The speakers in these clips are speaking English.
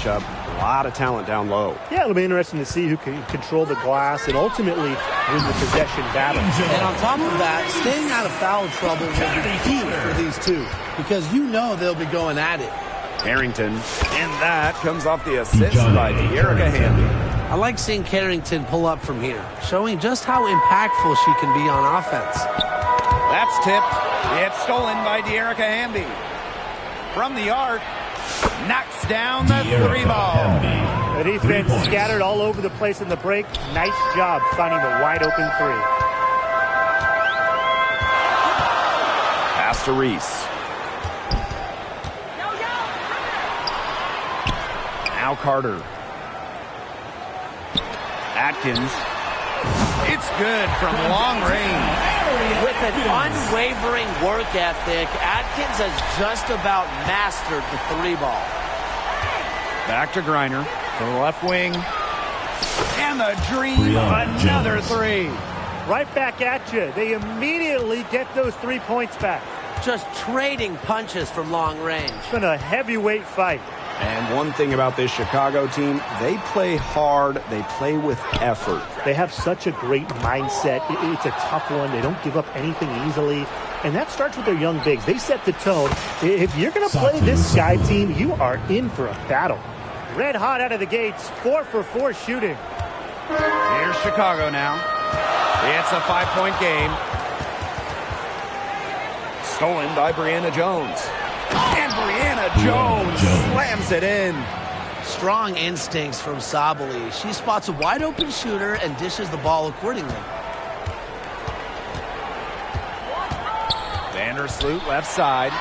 matchup. A lot of talent down low. Yeah, it'll be interesting to see who can control the glass and ultimately win the possession battle. And on top of that, staying out of foul trouble will be key for these two because you know they'll be going at it. Carrington, and that comes off the assist by Dearica Hamby. I like seeing Carrington pull up from here, showing just how impactful she can be on offense. That's tipped. It's stolen by Dearica Hamby. From the arc, knocks down the three ball. The defense scattered all over the place in the break. Nice job finding the wide open three. Pass to Reese. Now Carter. Atkins. It's good from long range. With an unwavering work ethic, Atkins has just about mastered the three ball. Back to Griner. To the left wing. And the dream, another three. Right back at you. They immediately get those 3 points back. Just trading punches from long range. It's been a heavyweight fight. And one thing about this Chicago team, they play hard, they play with effort. They have such a great mindset. It's a tough one. They don't give up anything easily. And that starts with their young bigs. They set the tone. If you're going to play this Sky team, you are in for a battle. Red hot out of the gates, 4 for 4 shooting. Here's Chicago now. It's a 5-point game. Stolen by Brianna Jones. And Brianna Jones slams it in. Strong instincts from Sabally. She spots a wide open shooter and dishes the ball accordingly. Vandersloot left side.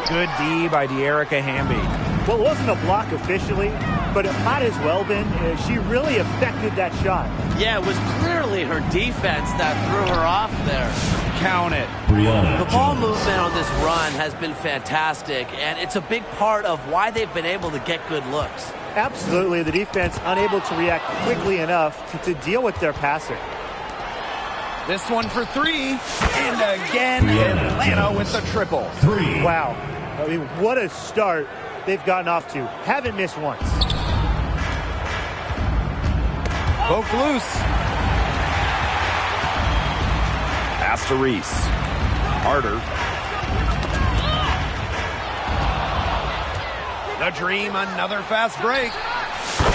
Good D by Dearica Hamby. Well, it wasn't a block officially, but it might as well been. She really affected that shot. Yeah, it was clearly her defense that threw her off there. Count it. The ball movement on this run has been fantastic, and it's a big part of why they've been able to get good looks. Absolutely. The defense unable to react quickly enough to deal with their passer. This one for three. And again, Atlanta with the triple. Wow. I mean, what a start they've gotten off to. Haven't missed once. Poked loose. Pass to Reese. Harder. The dream, another fast break.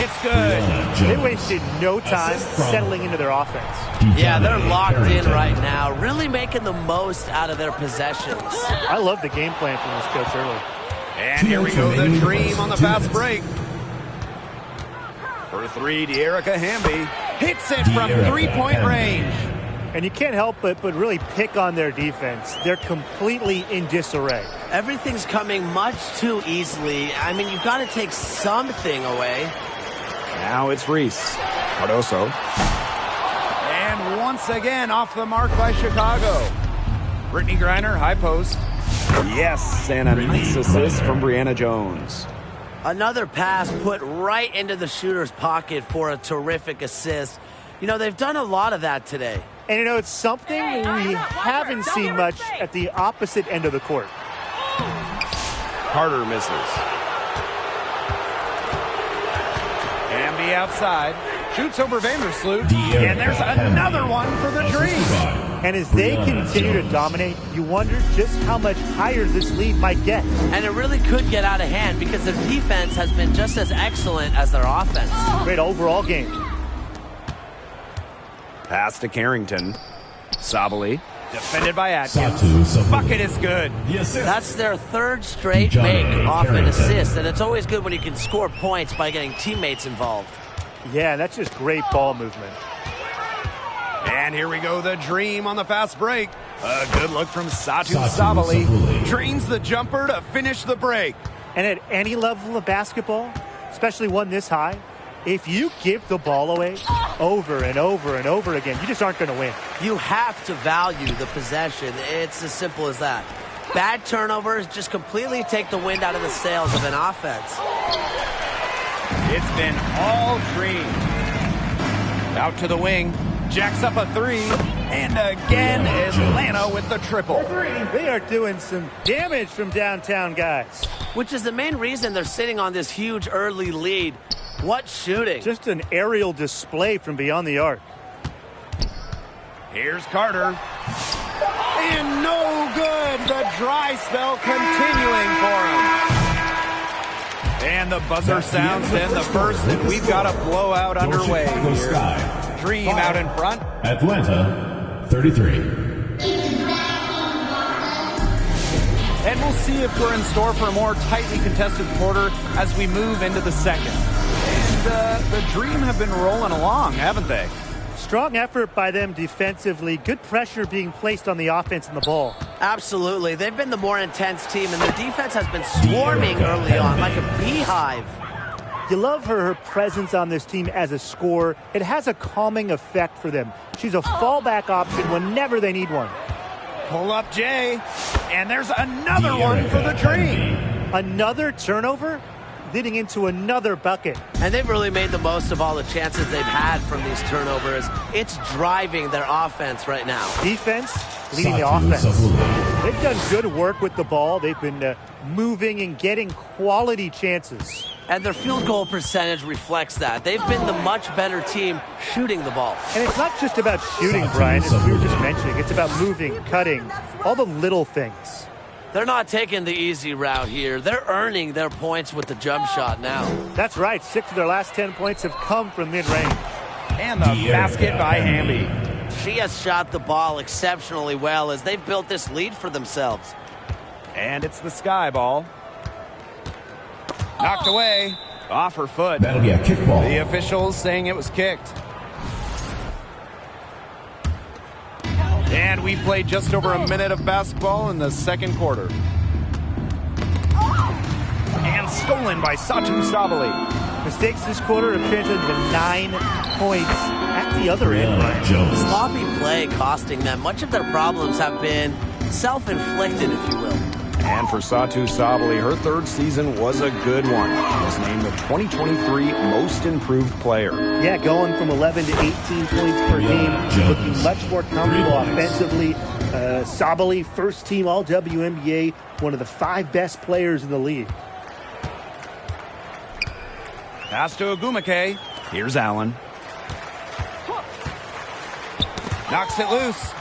It's good. They wasted no time settling into their offense. Yeah, they're locked in right now, really making the most out of their possessions. I love the game plan from this coach early. And here we go, the dream on the fast break. For three, Dearica Hamby hits it from three-point range. And you can't help but really pick on their defense. They're completely in disarray. Everything's coming much too easily. I mean, you've got to take something away. Now it's Reese. Cardoso. And once again, off the mark by Chicago. Brittany Griner, high post. Yes, and a nice assist from Brianna Jones. Another pass put right into the shooter's pocket for a terrific assist. You know, they've done a lot of that today. And, you know, it's something we haven't seen much at the opposite end of the court. Carter misses. Hamby outside. Shoots over Vandersloot. And there's another one for the Dream. And as they continue to dominate, you wonder just how much higher this lead might get. And it really could get out of hand because their defense has been just as excellent as their offense. Great overall game. Pass to Carrington. Sabally. Defended by Atkins. Bucket is good. That's their third straight make off an assist, and it's always good when you can score points by getting teammates involved. Yeah, that's just great ball movement. And here we go, the Dream on the fast break. A good look from Satu Sabally. Drains the jumper to finish the break. And at any level of basketball, especially one this high, if you give the ball away over and over and over again, you just aren't going to win. You have to value the possession. It's as simple as that. Bad turnovers just completely take the wind out of the sails of an offense. It's been all Dream. Out to the wing. Jacks up a three. And again, Atlanta with the triple. They are doing some damage from downtown, guys. Which is the main reason they're sitting on this huge early lead. What shooting. Just an aerial display from beyond the arc. Here's Carter. And no good. The dry spell continuing for him. And the buzzer sounds in the first, and we've got a blowout underway here. Dream out in front. Atlanta, 33. And we'll see if we're in store for a more tightly contested quarter as we move into the second. And the Dream have been rolling along, haven't they? Strong effort by them defensively. Good pressure being placed on the offense and the ball. Absolutely. They've been the more intense team, and their defense has been swarming early on like a beehive. You love her presence on this team as a scorer. It has a calming effect for them. She's a fallback option whenever they need one. Pull up Jay, and there's another one for the Dream. Another turnover, leading into another bucket. And they've really made the most of all the chances they've had from these turnovers. It's driving their offense right now. Defense leading the offense. They've done good work with the ball. They've been moving and getting quality chances. And their field goal percentage reflects that. They've been the much better team shooting the ball. And it's not just about shooting, Brian, as we were just mentioning. It's about moving, cutting, all the little things. They're not taking the easy route here. They're earning their points with the jump shot now. That's right. 6 of their last 10 points have come from mid-range. And the basket by Hamby. She has shot the ball exceptionally well as they've built this lead for themselves. And it's the Sky ball. Knocked away. Off her foot. That'll be a kickball. The officials saying it was kicked. And we played just over a minute of basketball in the second quarter. And stolen by Satu Sabali. Mistakes this quarter have translated to 9 points at the other end, Brian. Sloppy play costing them. Much of their problems have been self-inflicted, if you will. And for Satu Sabali, her third season was a good one. She was named the 2023 Most Improved Player. Yeah, going from 11 to 18 points per game, looking much more comfortable offensively. Sabali, first team All-WNBA, one of the 5 best players in the league. Pass to Ogumake. Here's Allen. Knocks it loose.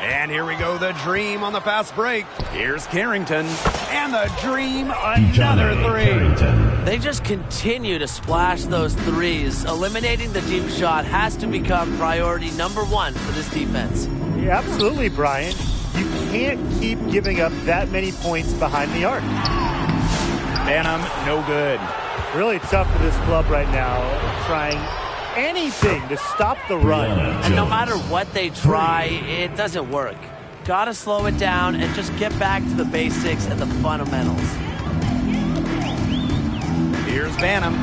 And here we go, the Dream on the fast break. Here's Carrington. And the Dream, another three. They just continue to splash those threes. Eliminating the deep shot has to become priority number 1 for this defense. Yeah, absolutely, Brian. You can't keep giving up that many points behind the arc. Banham, no good. Really tough for this club right now, trying anything to stop the run. And no matter what they try, it doesn't work. Gotta slow it down and just get back to the basics and the fundamentals. Here's Banham.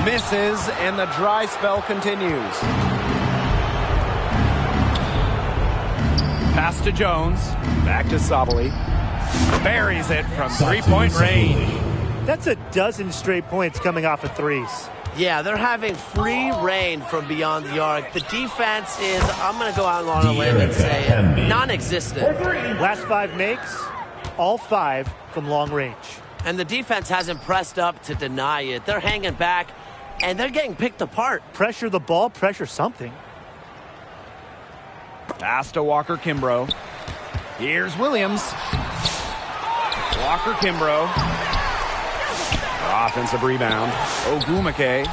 Misses, and the dry spell continues. Pass to Jones. Back to Sabali. Buries it from three-point range. That's a dozen straight points coming off of threes. Yeah, they're having free reign from beyond the arc. The defense is, I'm going to go out on a limb and say, non-existent. Last 5 makes, all 5 from long range. And the defense hasn't pressed up to deny it. They're hanging back, and they're getting picked apart. Pressure the ball, pressure something. Pass to Walker Kimbrough. Here's Williams. Walker Kimbrough. Offensive rebound. Ogumake.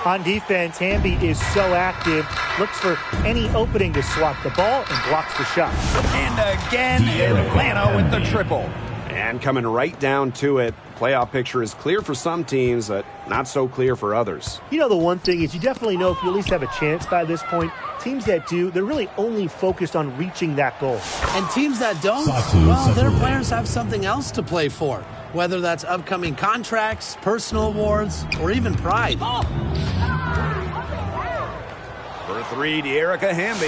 On defense, Hamby is so active, looks for any opening to swat the ball and blocks the shot. And again, Atlanta with the triple. And coming right down to it, playoff picture is clear for some teams, but not so clear for others. You know, the one thing is you definitely know if you at least have a chance by this point. Teams that do, they're really only focused on reaching that goal. And teams that don't, well, their players have something else to play for. Whether that's upcoming contracts, personal awards, or even pride. For 3, De'Erica Hamby.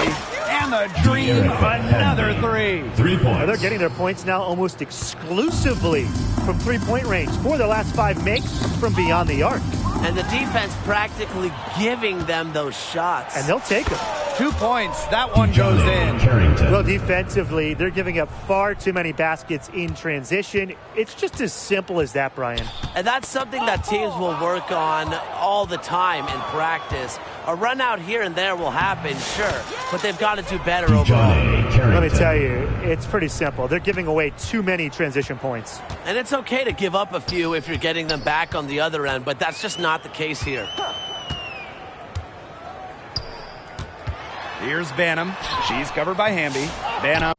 And the Dream, another 3. 3 points. They're getting their points now almost exclusively from three-point range. 4 of their last 5 makes from beyond the arc. And the defense practically giving them those shots. And they'll take them. 2 points. That one goes in. Carrington. Well, defensively, they're giving up far too many baskets in transition. It's just as simple as that, Brian. And that's something that teams will work on all the time in practice. A run out here and there will happen, sure, but they've got to do better overall. Let me tell you, it's pretty simple. They're giving away too many transition points. And it's okay to give up a few if you're getting them back on the other end, but that's just not the case here. Here's Banham. She's covered by Hamby. Banham.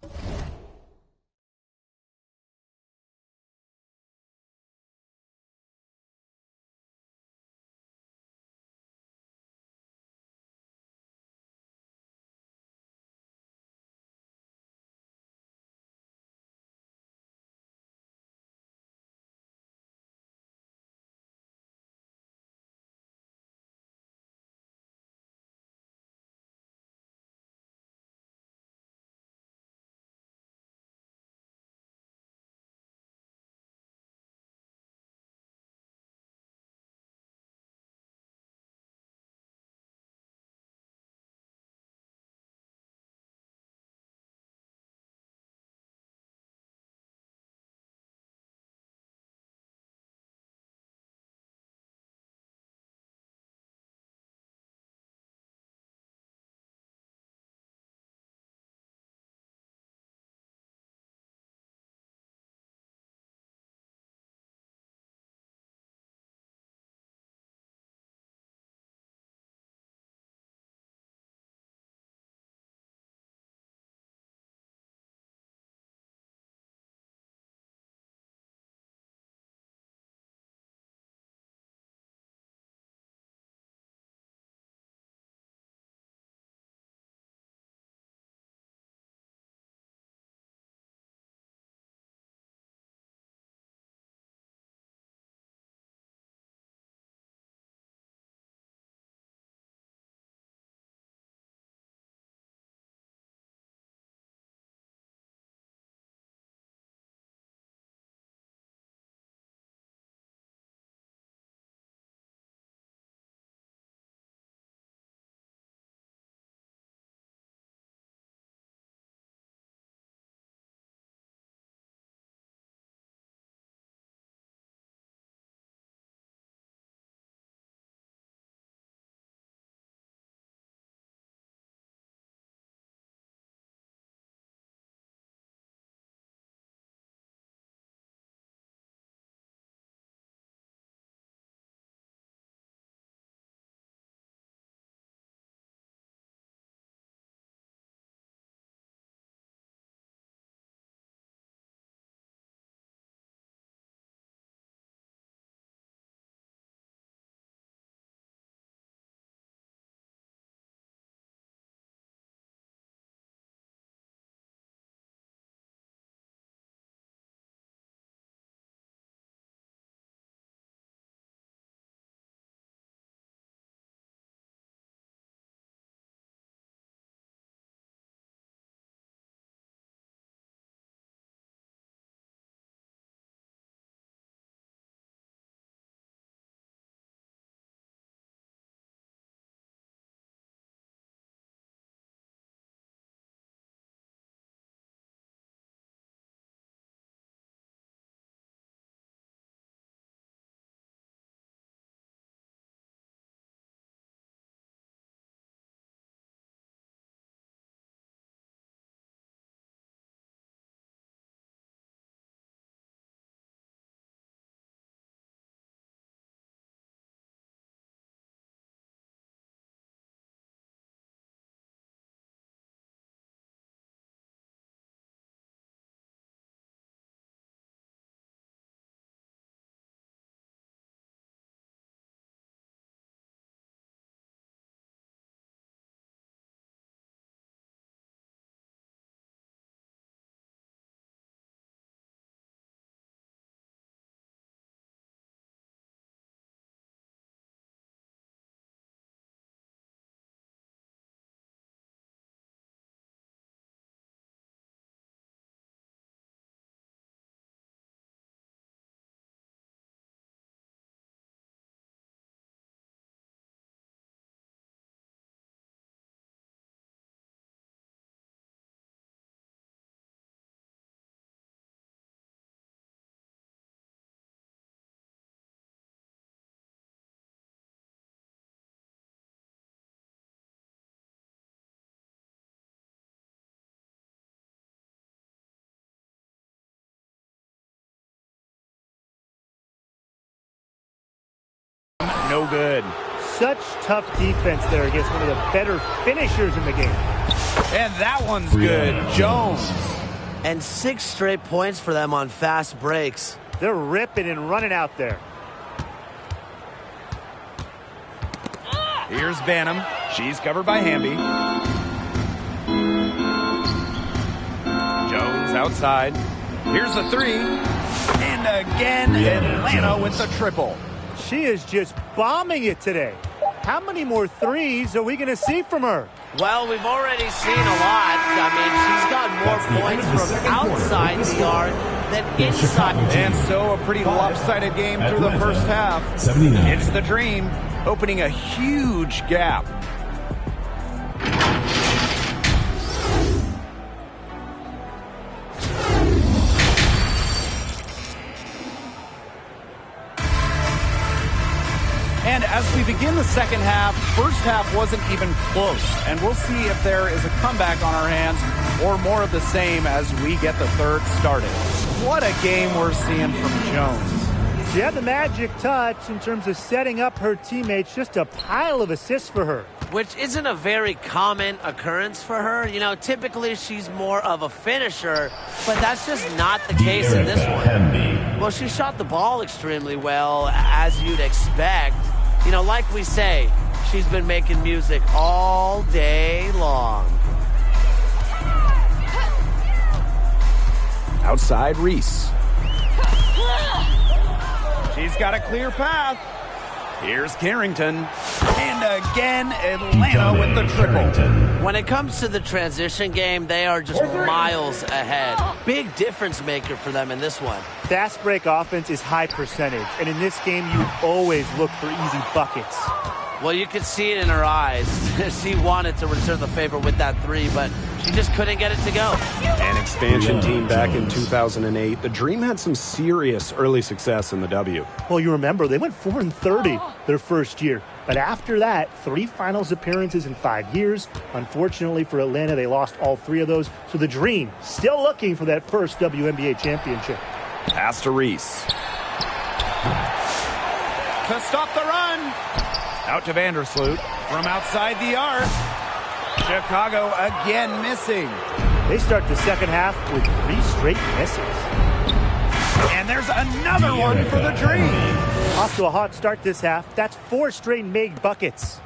no good. Such tough defense there against one of the better finishers in the game. And that one's good. Jones. And 6 straight points for them on fast breaks. They're ripping and running out there. Here's Banham. She's covered by Hamby. Jones outside. Here's the 3. And again, Atlanta with the triple. She is just bombing it today. How many more threes are we going to see from her? Well, we've already seen a lot. I mean, she's got more points from outside the arc than inside. And so a pretty lopsided game through the first half. 79. It's the Dream opening a huge gap. And as we begin the second half, first half wasn't even close. And we'll see if there is a comeback on our hands or more of the same as we get the third started. What a game we're seeing from Jones. She had the magic touch in terms of setting up her teammates. Just a pile of assists for her. Which isn't a very common occurrence for her. You know, typically she's more of a finisher, but that's just not the case in this one. Well, she shot the ball extremely well, as you'd expect. You know, like we say, she's been making music all day long. Outside Reese. She's got a clear path. Here's Carrington. And again, Atlanta with the triple. When it comes to the transition game, they are just miles ahead. Big difference maker for them in this one. Fast break offense is high percentage. And in this game, you always look for easy buckets. Well, you could see it in her eyes. She wanted to return the favor with that 3, but she just couldn't get it to go. An expansion team back in 2008. The Dream had some serious early success in the W. Well, you remember, they went 4-30 their first year. But after that, 3 finals appearances in 5 years. Unfortunately for Atlanta, they lost all 3 of those. So the Dream still looking for that first WNBA championship. Pass to Reese. To stop the run. Out to Vandersloot from outside the arc. Chicago again missing. They start the second half with 3 straight misses. And there's another one for the Dream. Off to a hot start this half. That's 4 straight made buckets.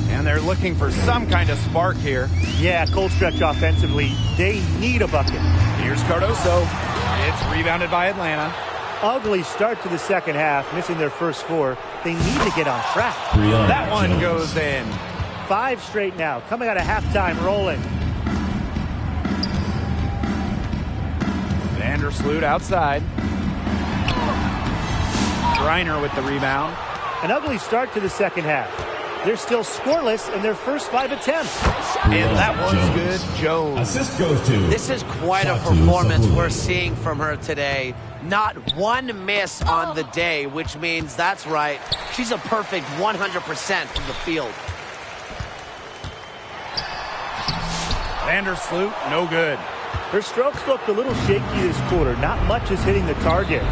And they're looking for some kind of spark here. Yeah, cold stretch offensively. They need a bucket. Here's Cardoso. It's rebounded by Atlanta. Ugly start to the second half, missing their first 4. They need to get on track. That one goes in. 5 straight now, coming out of halftime, rolling. Vandersloot outside. Griner with the rebound. An ugly start to the second half. They're still scoreless in their first 5 attempts. And that one's good. Jones. Assist goes to. This is quite a performance we're seeing from her today. Not one miss on the day, which means, that's right, she's a perfect 100% from the field. Vandersloot, no good. Her strokes looked a little shaky this quarter. Not much is hitting the target.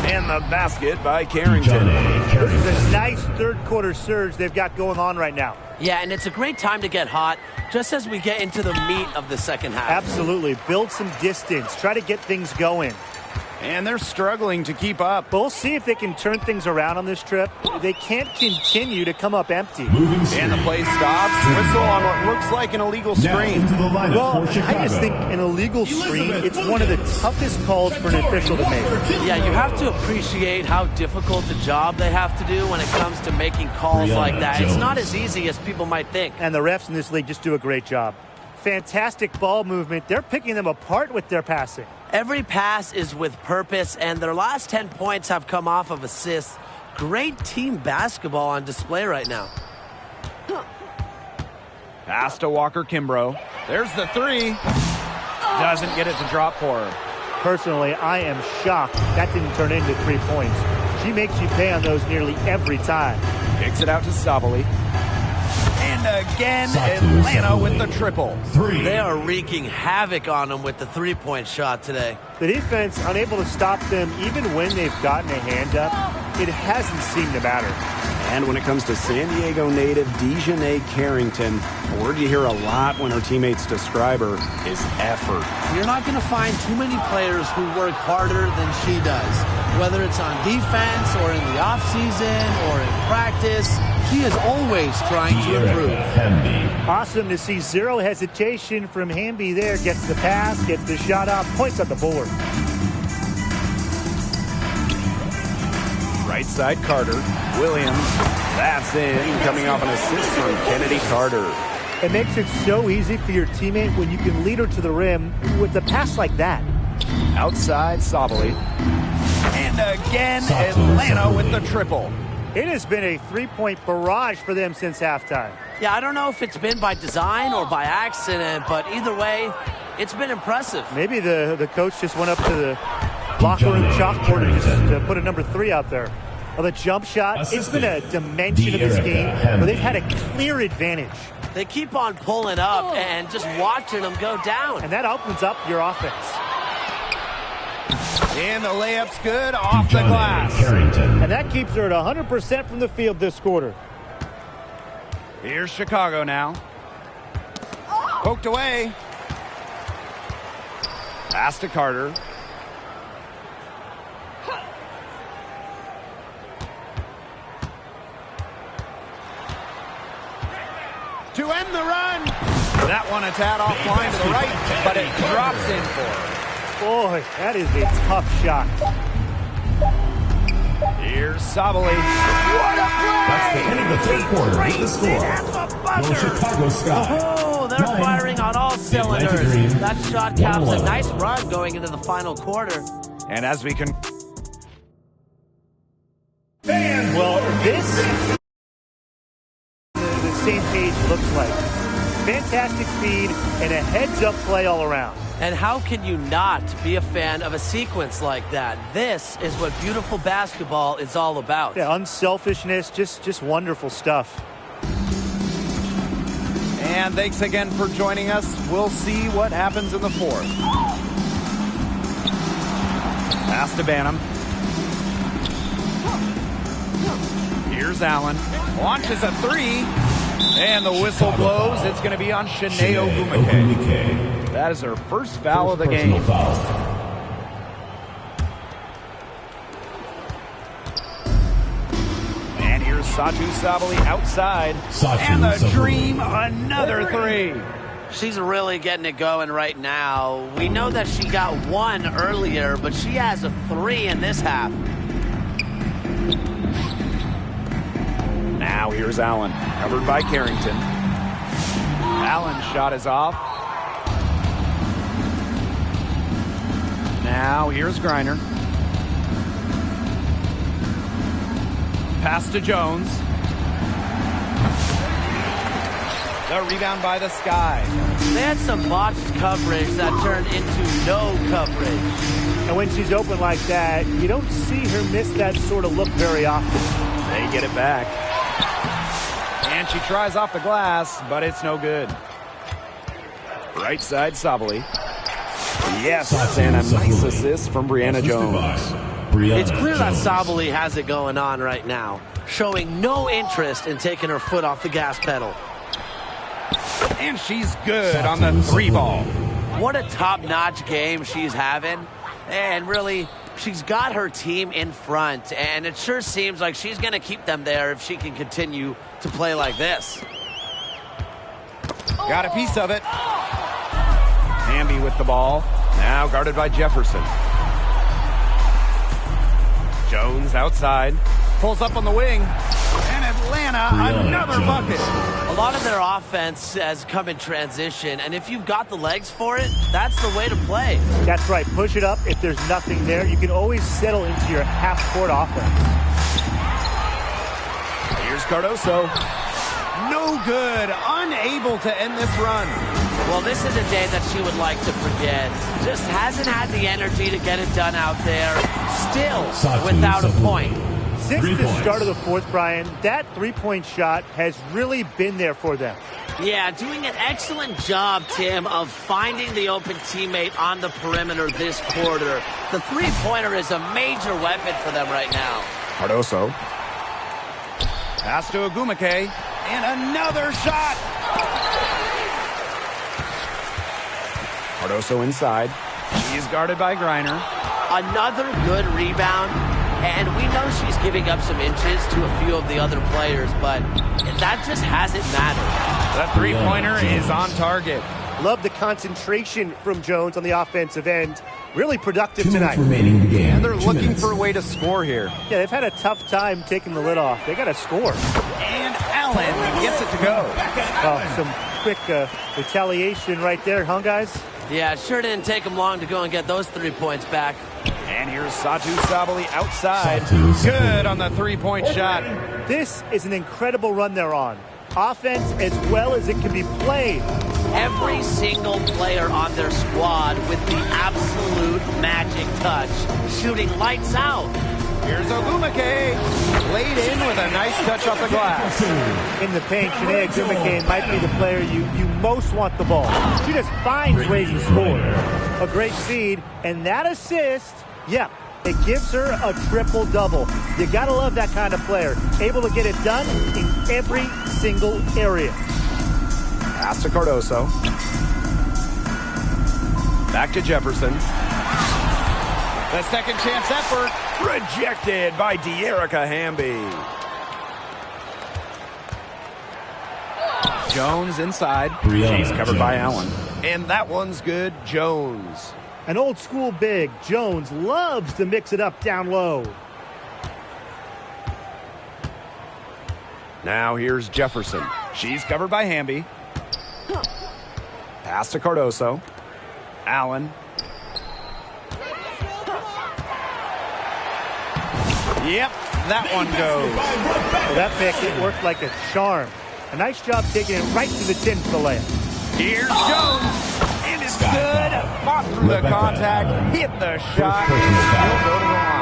And the basket by Carrington. This is a nice third-quarter surge they've got going on right now. Yeah, and it's a great time to get hot, just as we get into the meat of the second half. Absolutely. Build some distance. Try to get things going. And they're struggling to keep up. We'll see if they can turn things around on this trip. They can't continue to come up empty. And the play stops. Whistle on what looks like an illegal screen. Well, I just think an illegal screen, it's one of the toughest calls for an official to make. Yeah, you have to appreciate how difficult a job they have to do when it comes to making calls like that. It's not as easy as people might think. And the refs in this league just do a great job. Fantastic ball movement. They're picking them apart with their passing. Every pass is with purpose, and their last 10 points have come off of assists. Great team basketball on display right now. Pass to Walker Kimbrough. There's the 3. Doesn't get it to drop for her. Personally, I am shocked that didn't turn into 3 points. She makes you pay on those nearly every time. Kicks it out to Stavely. And And again, Atlanta with the triple. They are wreaking havoc on them with the three-point shot today. The defense unable to stop them even when they've gotten a hand up. It hasn't seemed to matter. And when it comes to San Diego native Dejanay Carrington, a word you hear a lot when her teammates describe her is effort. You're not going to find too many players who work harder than she does. Whether it's on defense or in the offseason or in practice, she is always trying to improve. Awesome to see zero hesitation from Hamby there. Gets the pass, gets the shot up, points on the board. Right side Carter. Williams. That's in. Coming off an assist from Kennedy Carter. It makes it so easy for your teammate when you can lead her to the rim with a pass like that. Outside Sabally. And again, Atlanta with the triple. It has been a three-point barrage for them since halftime. Yeah, I don't know if it's been by design or by accident, but either way, it's been impressive. Maybe the coach just went up to the locker room chalkboard and just put a number 3 out there. Well, the jump shot, it's been a dimension of this game where they've had a clear advantage. They keep on pulling up and just watching them go down. And that opens up your offense. And the layup's good off the glass. And that keeps her at 100% from the field this quarter. Here's Chicago now. Poked away. Pass to Carter. To end the run. That one a tad offline to the right, but it drops in for her. Boy, that is a tough shot. Here's Sabally. What a play! That's the end of the third quarter with the score. Your Chicago Sky. Oh, they're firing on all cylinders. That shot caps a nice run going into the final quarter. And as we can... Well, this the same page looks like. Fantastic feed and a heads-up play all around. And how can you not be a fan of a sequence like that? This is what beautiful basketball is all about. Yeah, unselfishness, just wonderful stuff. And thanks again for joining us. We'll see what happens in the fourth. Pass to Banham. Here's Allen. Launches a three. And the whistle blows. It's going to be on Shanae Ogwumike. That is her first foul of the game. And here's Satou Sabally outside. And the Dream, another three. She's really getting it going right now. We know that she got one earlier, but she has a 3 in this half. Now here's Allen, covered by Carrington. Allen's shot is off. Now here's Griner. Pass to Jones. The rebound by the Sky. They had some botched coverage that turned into no coverage. And when she's open like that, you don't see her miss that sort of look very often. They get it back. And she tries off the glass, but it's no good. Right side, Sabally. Yes, and a nice assist from Brianna Jones. It's clear that Sabally has it going on right now, showing no interest in taking her foot off the gas pedal. And she's good on the 3 ball. What a top-notch game she's having. And really, she's got her team in front, and it sure seems like she's going to keep them there if she can continue to play like this. Got a piece of it. Hamby with the ball. Now guarded by Jefferson. Jones outside. Pulls up on the wing. And Atlanta, another bucket. A lot of their offense has come in transition, and if you've got the legs for it, that's the way to play. That's right. Push it up. If there's nothing there, you can always settle into your half-court offense. Here's Cardoso. No good. Unable to end this run. Well, this is a day that she would like to forget. Just hasn't had the energy to get it done out there. Still without a point. Since the start of the fourth, Brian, that three-point shot has really been there for them. Yeah, doing an excellent job, Tim, of finding the open teammate on the perimeter this quarter. The three-pointer is a major weapon for them right now. Cardoso. Pass to Ogwumike. And another shot. Cardoso inside. He's guarded by Griner. Another good rebound. And we know she's giving up some inches to a few of the other players, but that just hasn't mattered. The three-pointer is on target. Love the concentration from Jones on the offensive end. Really productive 2 minutes tonight. remaining in the game. And they're 2 looking minutes. for a way to score here. Yeah, they've had a tough time taking the lid off. They got to score. And Allen gets it to go. Oh, some quick retaliation right there, huh, guys? Yeah, it sure didn't take them long to go and get those 3 points back. And here's Satu Sabali outside. Satu Sabali. Good on the three-point shot. This is an incredible run they're on. Offense as well as it can be played. Every single player on their squad with the absolute magic touch, shooting lights out. Here's Ogwumike. Laid in with a nice touch off the glass. In the paint, Chiney Ogwumike might be the player you most want the ball. She just finds ways to score. A great feed, and that assist, yeah, it gives her a triple-double. You gotta love that kind of player. Able to get it done in every single area. Pass to Cardoso. Back to Jefferson. The second chance effort rejected by De'Erica Hamby. Jones inside. She's covered by Allen. And that one's good. Jones. An old school big. Jones loves to mix it up down low. Now here's Jefferson. She's covered by Hamby. Pass to Cardoso. Allen. Yep, that one goes. Well, that pick, it worked like a charm. A nice job taking it right to the 10 for the layup. Here's Jones. And it's good. Fought through the contact. Hit the shot. Still go to the line.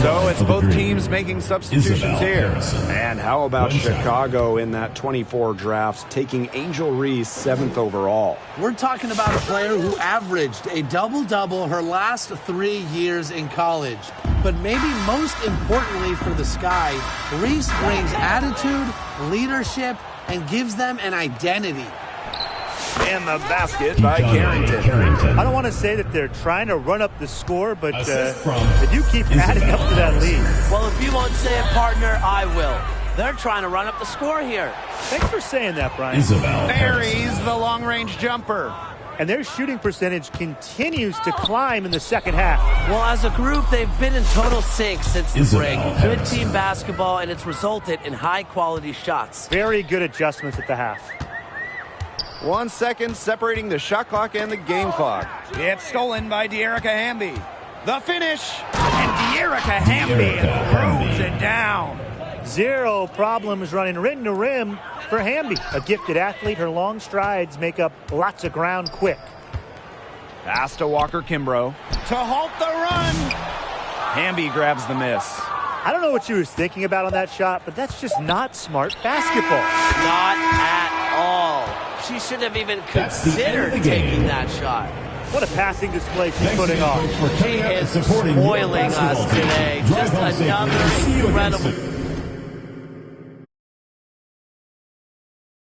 So it's both teams making substitutions here. And how about Chicago in that 24 draft, taking Angel Reese 7th overall? We're talking about a player who averaged a double-double her last 3 years in college. But maybe most importantly for the Sky, Reese brings attitude, leadership, and gives them an identity. And the basket by Carrington. I don't want to say that they're trying to run up the score, but they do keep adding up to that lead. Well, if you won't say it, partner, I will. They're trying to run up the score here. Thanks for saying that, Brian. Isabel Buries the long-range jumper. And their shooting percentage continues to climb in the second half. Well, as a group, they've been in total sync since the Isabel break. Good team basketball, and it's resulted in high-quality shots. Very good adjustments at the half. 1 second separating the shot clock and the game clock. It's stolen by De'Erica Hamby. The finish, and De'Erica Hamby throws it down. Zero problems running rim to rim for Hamby. A gifted athlete, her long strides make up lots of ground quick. Pass to Walker Kimbrough to halt the run. Hamby grabs the miss. I don't know what she was thinking about on that shot, but that's just not smart basketball. Not at all. She shouldn't have even considered taking that shot. What a passing display she's putting on. She is spoiling us today. Just another incredible